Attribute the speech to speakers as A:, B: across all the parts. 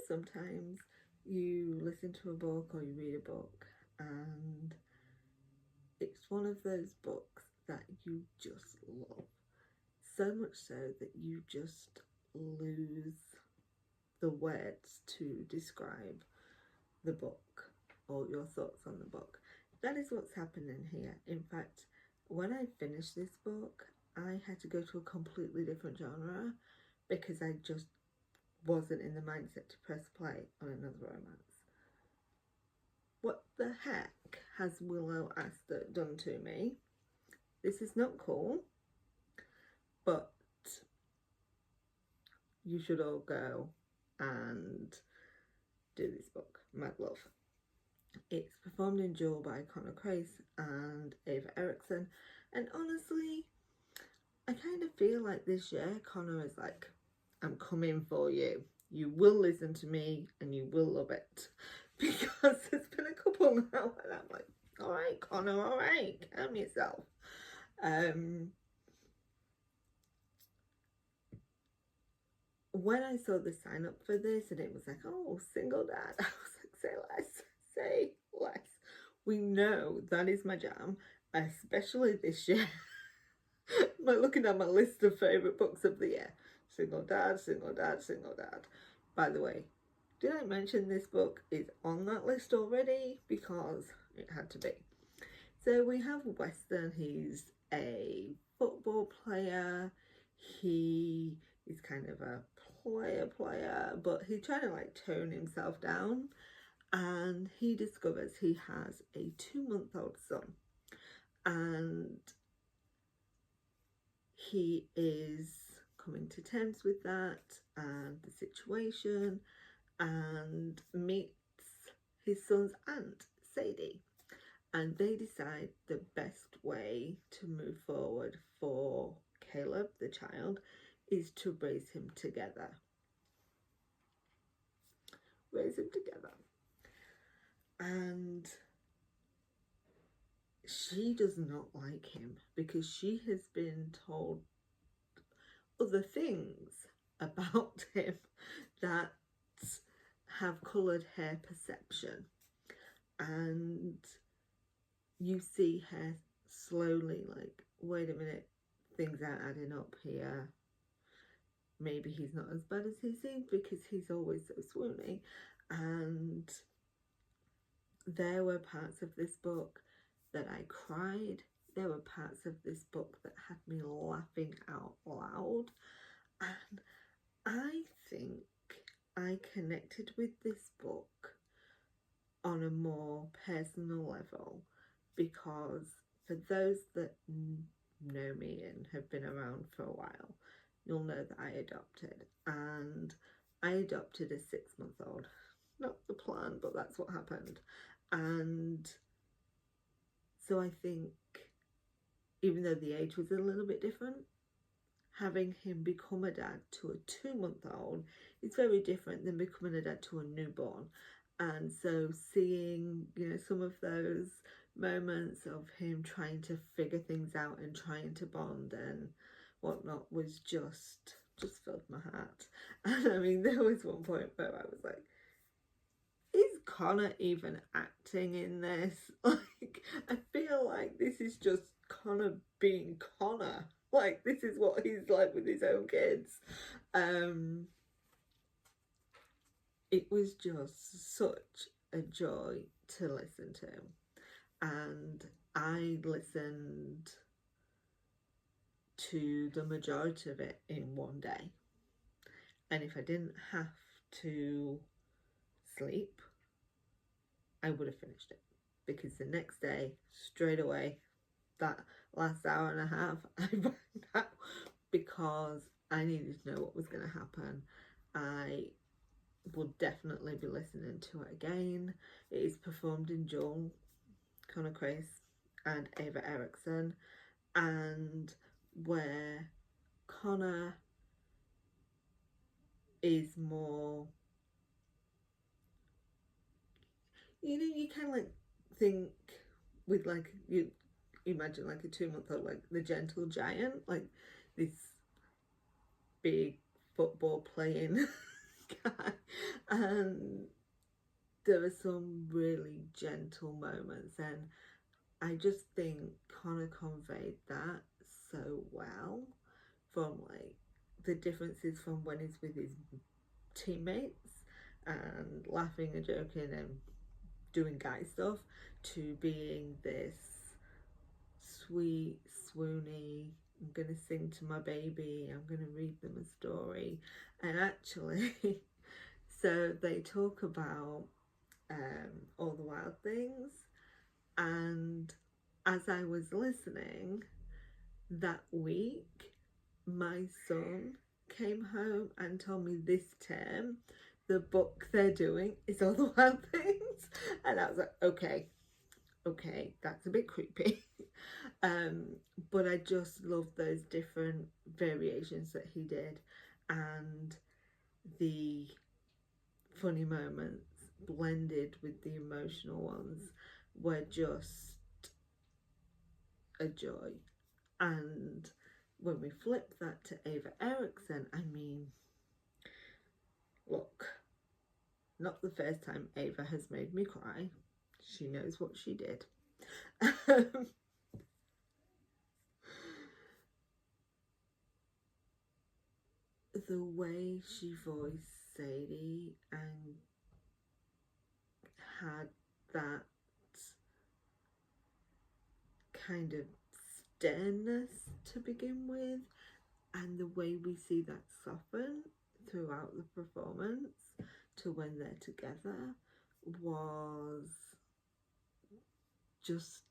A: sometimes you listen to a book or you read a book and it's one of those books that you just love. So much so that you just lose the words to describe the book or your thoughts on the book. That is what's happening here. In fact, when I finished this book, I had to go to a completely different genre because I just wasn't in the mindset to press play on another romance. What the heck has Willow Aster done to me? This is not cool, but you should all go and do this book, Mad Love. It's performed in dual by Crais and Erickson, and honestly, I kind of feel like this year Connor is like, I'm coming for you. You will listen to me and you will love it. Because there's been a couple now and I'm like, all right, Connor, all right, calm yourself. When I saw the sign up for this and it was like, oh, single dad, I was like, say less. We know that is my jam, especially this year. I'm looking at my list of favourite books of the year. Single dad, single dad, single dad. By the way, did I mention this book is on that list already? Because it had to be. So we have Weston. He's a football player. He is kind of a player, but he's trying to like tone himself down. And he discovers he has a 2-month-old son. And he is coming to terms with that and the situation, and meets his son's aunt, Sadie. And they decide the best way to move forward for Caleb, the child, is to raise him together. And she does not like him because she has been told other things about him that have coloured her perception. And you see her slowly like, wait a minute, things aren't adding up here. Maybe he's not as bad as he seems because he's always so swoony. And there were parts of this book that I cried. There were parts of this book that had me laughing out loud. And I think I connected with this book on a more personal level because for those that know me and have been around for a while, you'll know that I adopted. And I adopted a 6-month-old. Not the plan, but that's what happened. And so I think, even though the age was a little bit different, having him become a dad to a 2-month-old is very different than becoming a dad to a newborn. And so seeing, you know, some of those moments of him trying to figure things out and trying to bond and whatnot was just filled my heart. And I mean, there was one point where I was like, is Connor even acting in this? Like, I feel like this is just Connor being Connor. Like, this is what he's like with his own kids. It was just such a joy to listen to. And I listened to the majority of it in one day. And if I didn't have to sleep, I would have finished it. Because the next day, straight away, that last hour and a half, I ran out because I needed to know what was going to happen. I will definitely be listening to it again. It is performed in dual, Connor Crais and Erickson, and where Connor is more, you know, you kind of like think with like, you imagine like a 2-month-old, like the gentle giant, like this big football playing guy, And there are some really gentle moments, and I just think Connor conveyed that so well, from like the differences from when he's with his teammates and laughing and joking and doing guy stuff, to being this sweet, swoony, I'm going to sing to my baby, I'm going to read them a story. And actually, so they talk about all the wild things, and as I was listening that week, my son came home and told me this term the book they're doing is All the Wild Things, and I was like, okay, that's a bit creepy. But I just love those different variations that he did, and the funny moments blended with the emotional ones were just a joy. And when we flip that to Ava Erickson, I mean, look, not the first time Ava has made me cry. She knows what she did. The way she voiced Sadie and had that kind of sternness to begin with, and the way we see that soften throughout the performance to when they're together was just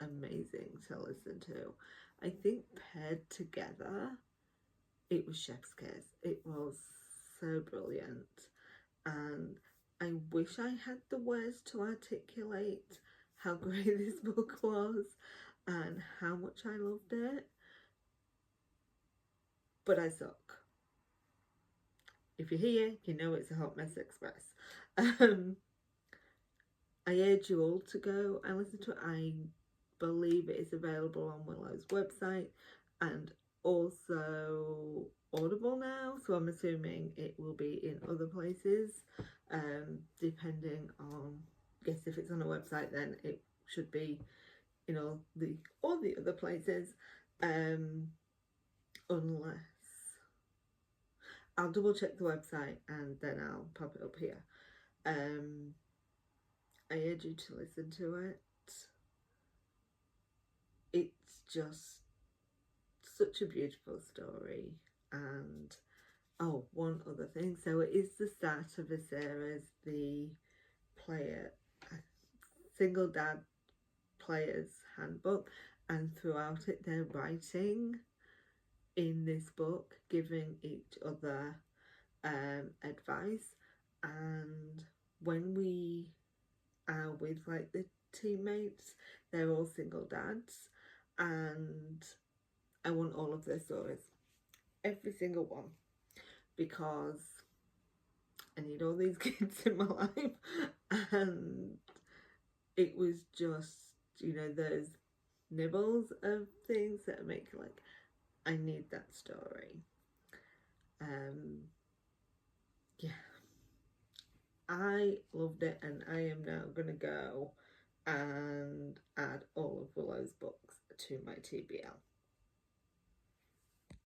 A: amazing to listen to. I think paired together, it was chef's kiss. It was so brilliant, and I wish I had the words to articulate how great this book was and how much I loved it, but I suck. If you're here, you know it's a Hot Mess Express. I urge you all to go and listen to it. I believe it is available on Willow's website and also Audible now, so I'm assuming it will be in other places, depending on, yes, if it's on a website then it should be in all the other places, unless I'll double check the website and then I'll pop it up here. I urge you to listen to it. It's just such a beautiful story. And oh, one other thing, so it is the start of a series, the single dad player's handbook, and throughout it they're writing in this book, giving each other advice. And when we are with like the teammates, they're all single dads, and I want all of their stories, every single one, because I need all these kids in my life. And it was just, you know, those nibbles of things that make you like, I need that story. Yeah, I loved it, and I am now going to go and add all of Willow's books to my TBL.